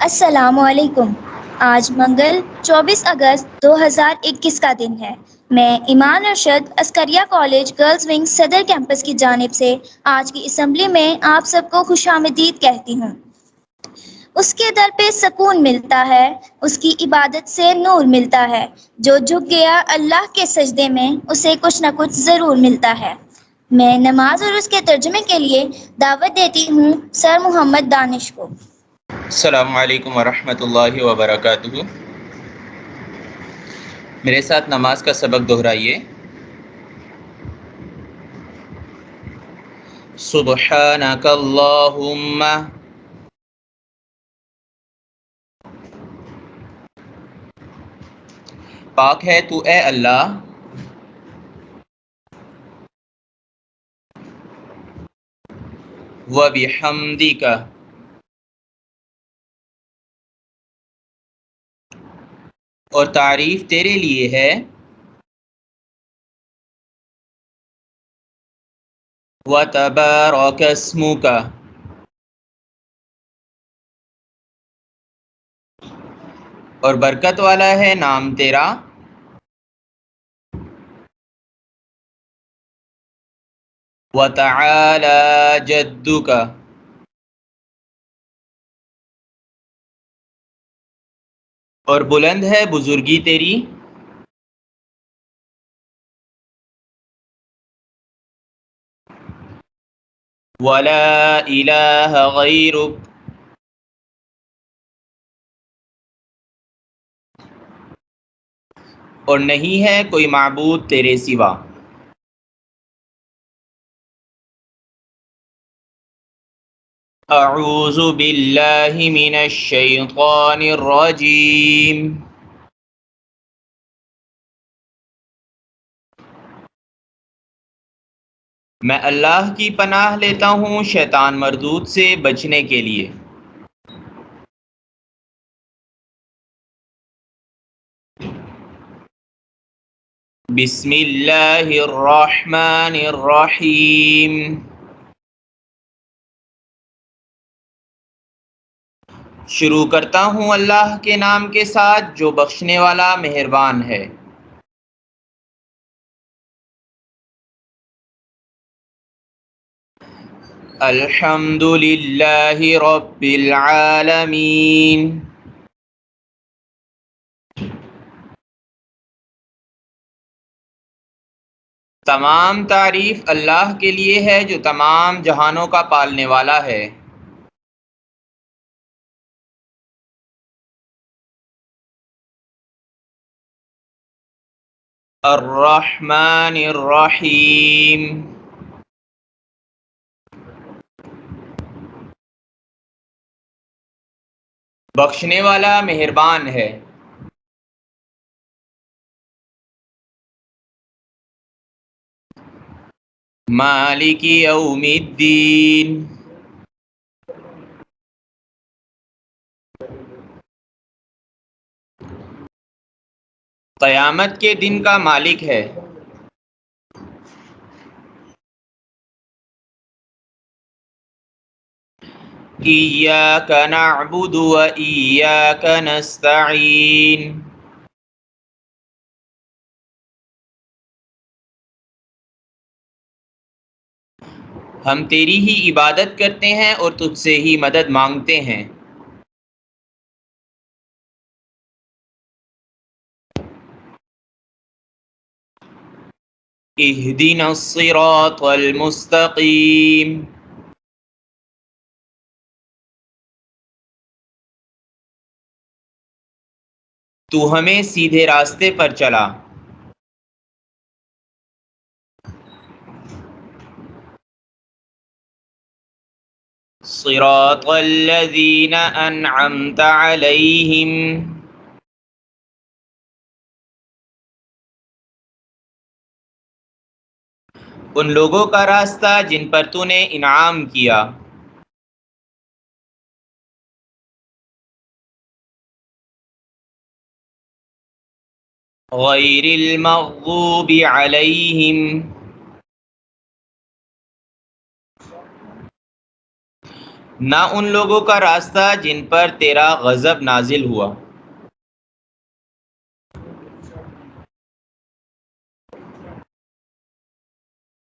السلام علیکم۔ آج منگل 24 اگست 2021 کا دن ہے۔ میں ایمان ارشد عسکریہ کالج گرلز ونگ صدر کیمپس کی جانب سے آج کی اسمبلی میں آپ سب کو خوش آمدید کہتی ہوں۔ اس کے در پہ سکون ملتا ہے، اس کی عبادت سے نور ملتا ہے۔ جو جھک گیا اللہ کے سجدے میں اسے کچھ نہ کچھ ضرور ملتا ہے۔ میں نماز اور اس کے ترجمے کے لیے دعوت دیتی ہوں سر محمد دانش کو۔ السلام علیکم ورحمۃ اللہ وبرکاتہ۔ میرے ساتھ نماز کا سبق دہرائیے۔ سبحانک اللہم، پاک ہے تو اے اللہ، وبحمدک، اور تعریف تیرے لیے ہے، وتبارک اسمک، اور برکت والا ہے نام تیرا، وتعالی جدک، اور بلند ہے بزرگی تیری، ولا الہ غیرک، اور نہیں ہے کوئی معبود تیرے سوا۔ اعوذ باللہ من الشیطان الرجیم، میں اللہ کی پناہ لیتا ہوں شیطان مردود سے بچنے کے لیے۔ بسم اللہ الرحمن الرحیم، شروع کرتا ہوں اللہ کے نام کے ساتھ جو بخشنے والا مہربان ہے۔ الحمد للہ رب العالمین، تمام تعریف اللہ کے لیے ہے جو تمام جہانوں کا پالنے والا ہے۔ الرحمن الرحیم، بخشنے والا مہربان ہے۔ مالک یوم الدین، قیامت کے دن کا مالک ہے۔ ایاک نعبد و ایاک نستعین، ہم تیری ہی عبادت کرتے ہیں اور تجھ سے ہی مدد مانگتے ہیں۔ اہدنا الصراط المستقیم، تو ہمیں سیدھے راستے پر چلا۔ صراط الذین انعمت علیہم، ان لوگوں کا راستہ جن پر تو نے انعام کیا۔ غیر المغضوب علیہم، نہ ان لوگوں کا راستہ جن پر تیرا غضب نازل ہوا،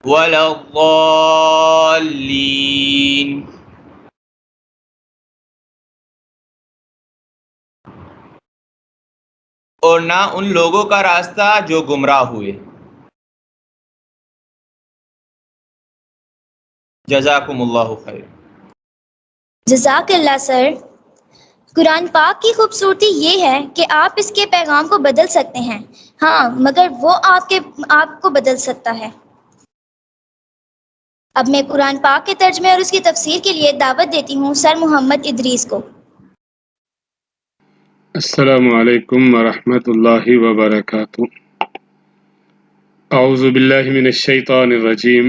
ولا الضالین، اور نہ ان لوگوں کا راستہ جو گمراہ ہوئے۔ جزاکم اللہ خیر۔ جزاک اللہ سر۔ قرآن پاک کی خوبصورتی یہ ہے کہ آپ اس کے پیغام کو بدل سکتے ہیں، ہاں مگر وہ آپ کو بدل سکتا ہے۔ اب میں قرآن پاک کے ترجمے اور اس کی تفسیر کے لیے دعوت دیتی ہوں سر محمد ادریس کو۔ السلام علیکم ورحمۃ اللہ وبرکاتہ۔ اعوذ باللہ من الشیطان الرجیم،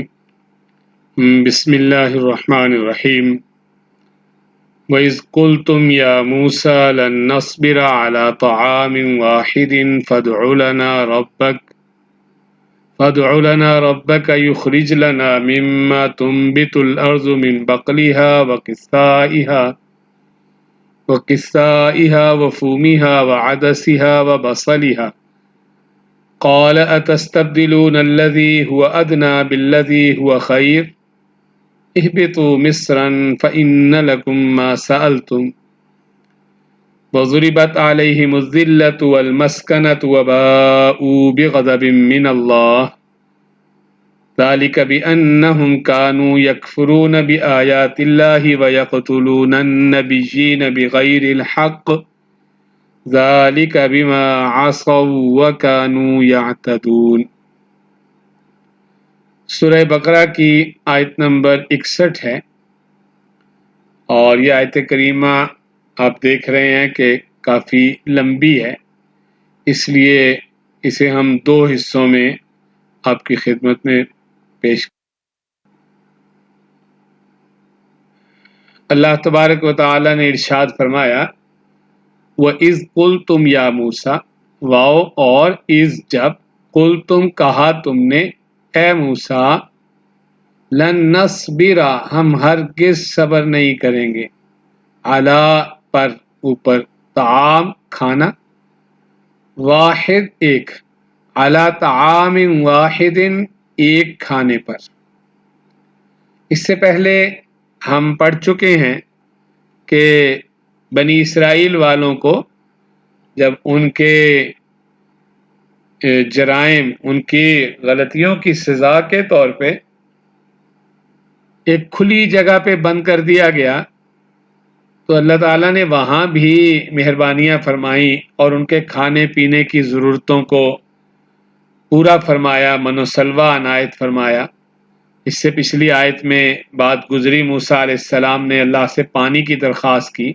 بسم اللہ الرحمن الرحیم۔ وَإِذْ قُلْتُمْ يَا مُوسَى لَن نَّصْبِرَ عَلَى طَعَامٍ وَاحِدٍ فَادْعُ لَنَا رَبَّكَ يُخْرِجْ لَنَا مِمَّا تُنبِتُ الْأَرْضُ مِن بَقْلِهَا وَقِثَّائِهَا وَفُومِهَا وَعَدَسِهَا وَبَصَلِهَا قَالَ أَتَسْتَبْدِلُونَ الَّذِي هُوَ أَدْنَىٰ بِالَّذِي هُوَ خَيْرٌ اهْبِطُوا مِصْرًا فَإِنَّ لَكُم مَّا سَأَلْتُمْ وَضُرِبَتْ عَلَيْهِمُ الذِّلَّةُ وَالْمَسْكَنَةُ وَبَاءُوا بِغَضَبٍ مِّنَ اللَّهِ ذَلِكَ بِأَنَّهُمْ كَانُوا يَكْفُرُونَ بِآيَاتِ اللَّهِ وَيَقْتُلُونَ النَّبِيِّينَ بِغَيْرِ الْحَقِّ ذَلِكَ بِمَا عَصَوا وَكَانُوا يَعْتَدُونَ۔ سورہ بقرہ کی آیت نمبر 61 ہے، اور یہ آیت کریمہ آپ دیکھ رہے ہیں کہ کافی لمبی ہے، اس لیے اسے ہم دو حصوں میں آپ کی خدمت میں پیش۔ اللہ تبارک و تعالی نے ارشاد فرمایا، وَإِذْ قُلْتُمْ يَا مُوسَى، واو اور اذ جب، قُلْتُم کہا تم نے، اے موسیٰ، لن نصبر ہم ہرگز صبر نہیں کریں گے، علی پر اوپر، طعام کھانا، واحد ایک، علی طعام واحد ایک کھانے پر۔ اس سے پہلے ہم پڑھ چکے ہیں کہ بنی اسرائیل والوں کو جب ان کے جرائم، ان کی غلطیوں کی سزا کے طور پہ ایک کھلی جگہ پہ بند کر دیا گیا، تو اللہ تعالیٰ نے وہاں بھی مہربانیاں فرمائیں اور ان کے کھانے پینے کی ضرورتوں کو پورا فرمایا، من و سلوہ عنایت فرمایا۔ اس سے پچھلی آیت میں بات گزری، موسیٰ علیہ السلام نے اللہ سے پانی کی درخواست کی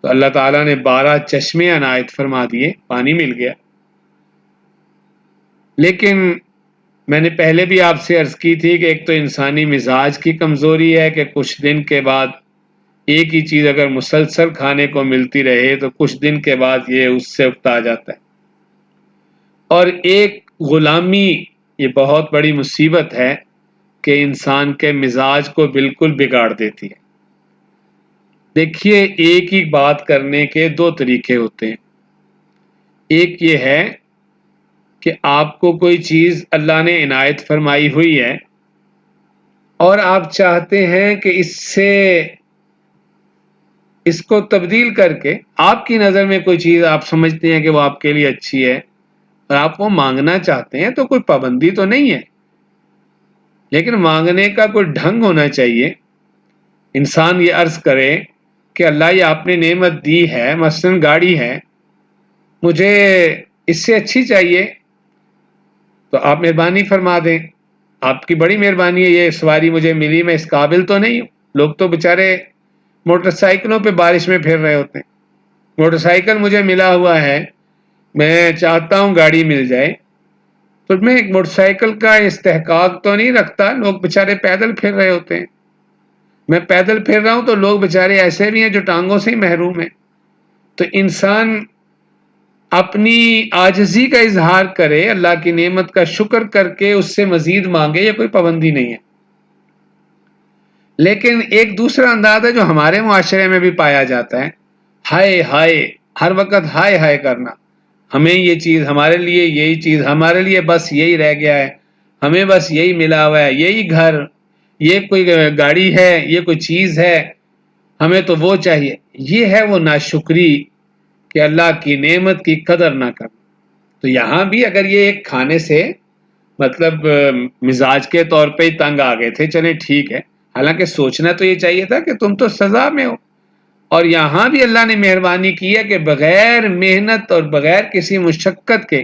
تو اللہ تعالیٰ نے 12 چشمے عنایت فرما دیے، پانی مل گیا۔ لیکن میں نے پہلے بھی آپ سے عرض کی تھی کہ ایک تو انسانی مزاج کی کمزوری ہے کہ کچھ دن کے بعد ایک ہی چیز اگر مسلسل کھانے کو ملتی رہے تو کچھ دن کے بعد یہ اس سے اکتا جاتا ہے، اور ایک غلامی یہ بہت بڑی مصیبت ہے کہ انسان کے مزاج کو بالکل بگاڑ دیتی ہے۔ دیکھیے، ایک ہی بات کرنے کے دو طریقے ہوتے ہیں۔ ایک یہ ہے کہ آپ کو کوئی چیز اللہ نے عنایت فرمائی ہوئی ہے اور آپ چاہتے ہیں کہ اس کو تبدیل کر کے، آپ کی نظر میں کوئی چیز آپ سمجھتے ہیں کہ وہ آپ کے لیے اچھی ہے اور آپ وہ مانگنا چاہتے ہیں، تو کوئی پابندی تو نہیں ہے، لیکن مانگنے کا کوئی ڈھنگ ہونا چاہیے۔ انسان یہ عرض کرے کہ اللہ یہ آپ نے نعمت دی ہے، مثلا گاڑی ہے، مجھے اس سے اچھی چاہیے، تو آپ مہربانی فرما دیں، آپ کی بڑی مہربانی ہے، یہ سواری مجھے ملی، میں اس قابل تو نہیں ہوں۔ لوگ تو بیچارے موٹر سائیکلوں پہ بارش میں پھر رہے ہوتے ہیں، موٹر سائیکل مجھے ملا ہوا ہے، میں چاہتا ہوں گاڑی مل جائے، تو میں ایک موٹر سائیکل کا استحقاق تو نہیں رکھتا، لوگ بیچارے پیدل پھر رہے ہوتے ہیں، میں پیدل پھر رہا ہوں تو لوگ بیچارے ایسے بھی ہیں جو ٹانگوں سے ہی محروم ہیں۔ تو انسان اپنی عاجزی کا اظہار کرے، اللہ کی نعمت کا شکر کر کے اس سے مزید مانگے، یہ کوئی پابندی نہیں ہے۔ لیکن ایک دوسرا انداز ہے جو ہمارے معاشرے میں بھی پایا جاتا ہے، ہائے ہائے، ہر وقت ہائے ہائے کرنا، ہمیں یہ چیز، ہمارے لیے یہی چیز، ہمارے لیے بس یہی رہ گیا ہے، ہمیں بس یہی ملا ہوا ہے، یہی گھر، یہ کوئی گاڑی ہے، یہ کوئی چیز ہے، ہمیں تو وہ چاہیے۔ یہ ہے وہ ناشکری کہ اللہ کی نعمت کی قدر نہ کرنا۔ تو یہاں بھی اگر یہ ایک کھانے سے مطلب مزاج کے طور پہ ہی تنگ آ گئے تھے، چلیں ٹھیک ہے، حالانکہ سوچنا تو یہ چاہیے تھا کہ تم تو سزا میں ہو، اور یہاں بھی اللہ نے مہربانی کی ہے کہ بغیر محنت اور بغیر کسی مشقت کے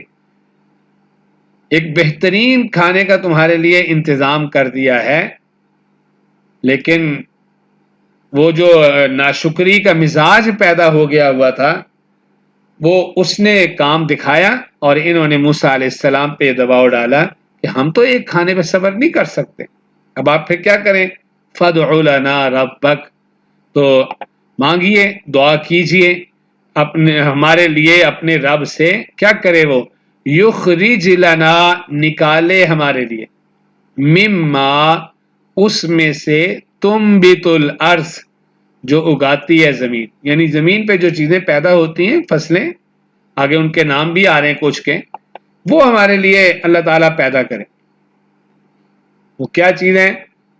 ایک بہترین کھانے کا تمہارے لیے انتظام کر دیا ہے۔ لیکن وہ جو ناشکری کا مزاج پیدا ہو گیا ہوا تھا، وہ اس نے کام دکھایا، اور انہوں نے موسیٰ علیہ السلام پہ دباؤ ڈالا کہ ہم تو ایک کھانے پہ صبر نہیں کر سکتے، اب آپ پھر کیا کریں؟ فَادْعُ لَنَا رَبَّكَ، تو مانگیے، دعا کیجئے اپنے ہمارے لیے اپنے رب سے، کیا کرے وہ؟ یخرج لنا، نکالے ہمارے لیے، مما، اس میں سے، تنبت الارض، جو اگاتی ہے زمین، یعنی زمین پہ جو چیزیں پیدا ہوتی ہیں، فصلیں، آگے ان کے نام بھی آ رہے ہیں کچھ کے، وہ ہمارے لیے اللہ تعالیٰ پیدا کرے۔ وہ کیا چیزیں؟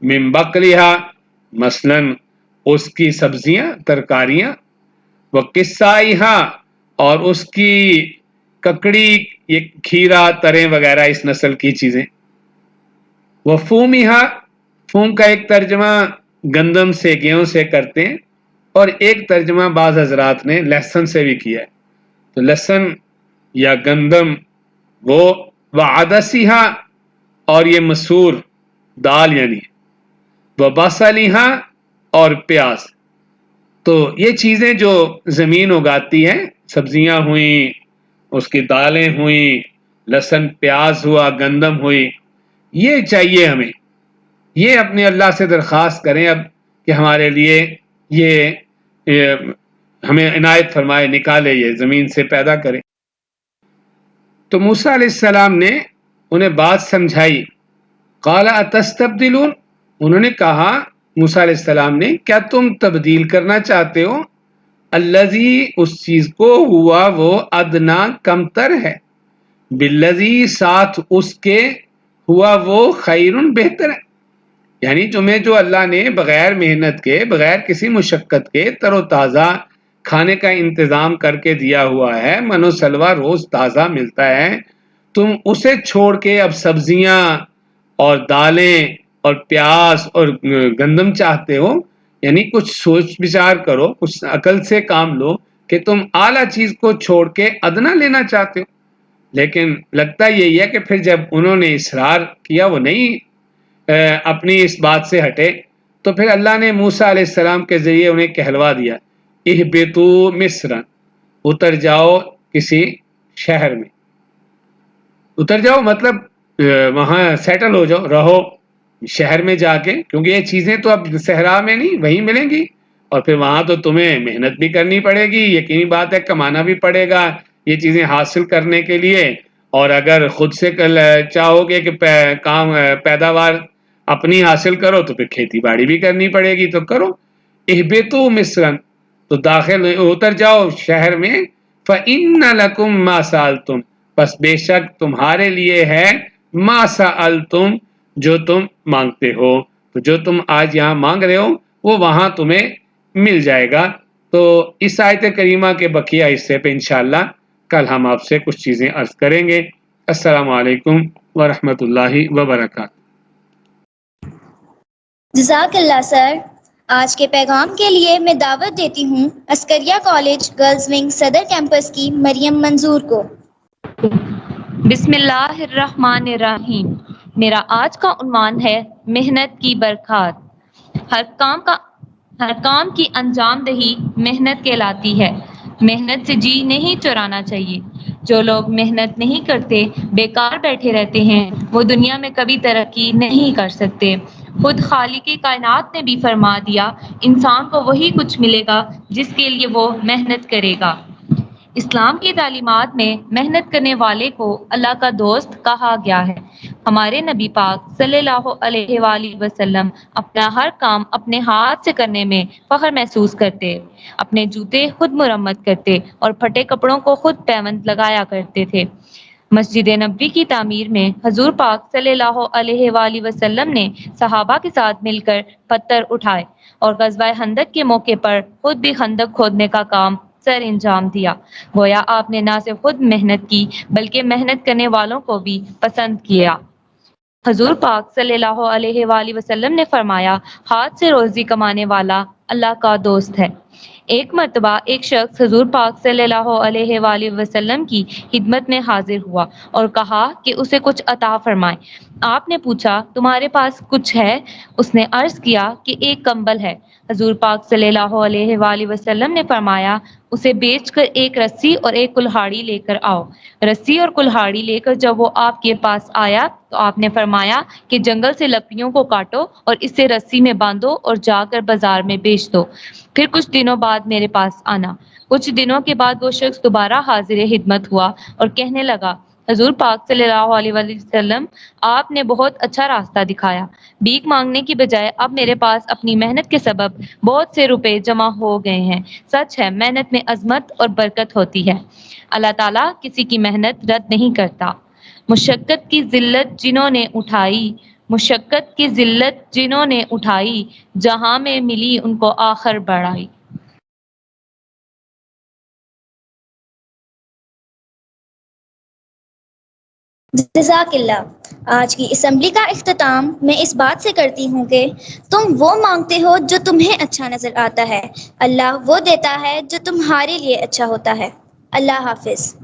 من بقلھا، مثلاً اس کی سبزیاں، ترکاریاں، وہ قصائھا، اور اس کی ککڑی، یہ کھیرا، تریں وغیرہ اس نسل کی چیزیں، وہ فومھا، فوم کا ایک ترجمہ گندم سے، گیہوں سے کرتے ہیں، اور ایک ترجمہ بعض حضرات نے لہسن سے بھی کیا ہے، تو لہسن یا گندم وہ، وعدسھا، اور یہ مسور دال، یعنی وبصلھا، اور پیاز۔ تو یہ چیزیں جو زمین اگاتی ہیں، سبزیاں ہوئیں، اس کی دالیں ہوئیں، لہسن پیاز ہوا، گندم ہوئی، یہ چاہیے ہمیں، یہ اپنے اللہ سے درخواست کریں اب کہ ہمارے لیے یہ ہمیں عنایت فرمائے، نکالے، یہ زمین سے پیدا کرے۔ تو موسیٰ علیہ السلام نے انہیں بات سمجھائی، قال اتستبدلون، انہوں نے کہا موسیٰ علیہ السلام نے، کیا تم تبدیل کرنا چاہتے ہو، الذی، اس چیز کو، ہوا وہ، ادنا، کم تر ہے، بالذی، ساتھ اس کے، ہوا وہ، خیرن، بہتر ہے، یعنی تمہیں جو اللہ نے بغیر محنت کے، بغیر کسی مشقت کے تر و تازہ کھانے کا انتظام کر کے دیا ہوا ہے، من و سلوہ روز تازہ ملتا ہے، تم اسے چھوڑ کے اب سبزیاں اور دالیں اور پیاز اور گندم چاہتے ہو، یعنی کچھ سوچ بچار کرو، کچھ عقل سے کام لو کہ تم اعلیٰ چیز کو چھوڑ کے ادنا لینا چاہتے ہو۔ لیکن لگتا یہی ہے کہ پھر جب انہوں نے اصرار کیا، وہ نہیں اپنی اس بات سے ہٹے، تو پھر اللہ نے موسیٰ علیہ السلام کے ذریعے انہیں کہلوا دیا، اہبطوا مصر، اتر جاؤ کسی شہر میں، اتر جاؤ مطلب وہاں سیٹل ہو جاؤ، رہو شہر میں جا کے، کیونکہ یہ چیزیں تو اب صحرا میں نہیں، وہیں ملیں گی، اور پھر وہاں تو تمہیں محنت بھی کرنی پڑے گی، یقینی بات ہے کمانا بھی پڑے گا یہ چیزیں حاصل کرنے کے لیے، اور اگر خود سے چاہو گے کہ کام پیداوار اپنی حاصل کرو تو پھر کھیتی باڑی بھی کرنی پڑے گی، تو کرو، اہبطوا مصر، تو داخل اتر جاؤ شہر میں، فإن لکم ما سألتم، پس بے شک تمہارے لیے ہے، ما سألتم، جو تم مانگتے ہو، تو جو تم آج یہاں مانگ رہے ہو وہ وہاں تمہیں مل جائے گا۔ تو اس آیت کریمہ کے بقیہ حصے پہ انشاءاللہ کل ہم آپ سے کچھ چیزیں عرض کریں گے۔ السلام علیکم ورحمۃ اللہ وبرکاتہ۔ جزاک اللہ سر۔ آج کے پیغام کے لیے میں دعوت دیتی ہوں عسکریہ کالج گرلز ونگ صدر کیمپس کی مریم منظور کو۔ بسم اللہ الرحمن الرحیم۔ میرا آج کا عنوان ہے محنت کی برکات۔ ہر کام کی انجام دہی محنت کہلاتی ہے۔ محنت سے جی نہیں چرانا چاہیے۔ جو لوگ محنت نہیں کرتے، بیکار بیٹھے رہتے ہیں، وہ دنیا میں کبھی ترقی نہیں کر سکتے۔ خود خالق کائنات نے بھی فرما دیا، انسان کو وہی کچھ ملے گا جس کے لیے وہ محنت کرے گا۔ اسلام کی تعلیمات میں محنت کرنے والے کو اللہ کا دوست کہا گیا ہے۔ ہمارے نبی پاک صلی اللہ علیہ وآلہ وسلم اپنا ہر کام اپنے ہاتھ سے کرنے میں فخر محسوس کرتے، اپنے جوتے خود مرمت کرتے اور پھٹے کپڑوں کو خود پیوند لگایا کرتے تھے۔ مسجد نبوی کی تعمیر میں حضور پاک صلی اللہ علیہ وآلہ وسلم نے صحابہ کے ساتھ مل کر پتھر اٹھائے اور غزوہ خندق کے موقع پر خود بھی خندق کھودنے کا کام سر انجام دیا۔ گویا آپ نے نہ صرف خود محنت کی بلکہ محنت کرنے والوں کو بھی پسند کیا۔ حضور پاک صلی اللہ علیہ وآلہ وسلم نے فرمایا، ہاتھ سے روزی کمانے والا اللہ کا دوست ہے۔ ایک مرتبہ ایک شخص حضور پاک صلی اللہ علیہ وآلہ وسلم کی خدمت میں حاضر ہوا اور کہا کہ اسے کچھ عطا فرمائیں۔ آپ نے پوچھا، تمہارے پاس کچھ ہے؟ اس نے عرض کیا کہ ایک کمبل ہے۔ حضور پاک صلی اللہ علیہ وآلہ وسلم نے فرمایا، اسے بیچ کر ایک رسی اور ایک کلہاڑی لے کر آؤ۔ رسی اور کلہاڑی لے کر جب وہ آپ کے پاس آیا تو آپ نے فرمایا کہ جنگل سے لکڑیوں کو کاٹو اور اسے رسی میں باندھو اور جا کر بازار میں بیچ دو، پھر کچھ دنوں بعد میرے پاس آنا۔ کچھ دنوں کے بعد وہ شخص دوبارہ حاضر خدمت ہوا اور کہنے لگا، حضور پاک صلی اللہ علیہ وسلم، آپ نے بہت اچھا راستہ دکھایا۔ بھیک مانگنے کی بجائے اب میرے پاس اپنی محنت کے سبب بہت سے روپے جمع ہو گئے ہیں۔ سچ ہے، محنت میں عظمت اور برکت ہوتی ہے۔ اللہ تعالیٰ کسی کی محنت رد نہیں کرتا۔ مشقت کی ذلت جنہوں نے اٹھائی، مشقت کی ذلت جنہوں نے اٹھائی، جہاں میں ملی ان کو آخر بڑائی۔ جزاک اللہ۔ آج کی اسمبلی کا اختتام میں اس بات سے کرتی ہوں کہ تم وہ مانگتے ہو جو تمہیں اچھا نظر آتا ہے، اللہ وہ دیتا ہے جو تمہارے لیے اچھا ہوتا ہے۔ اللہ حافظ۔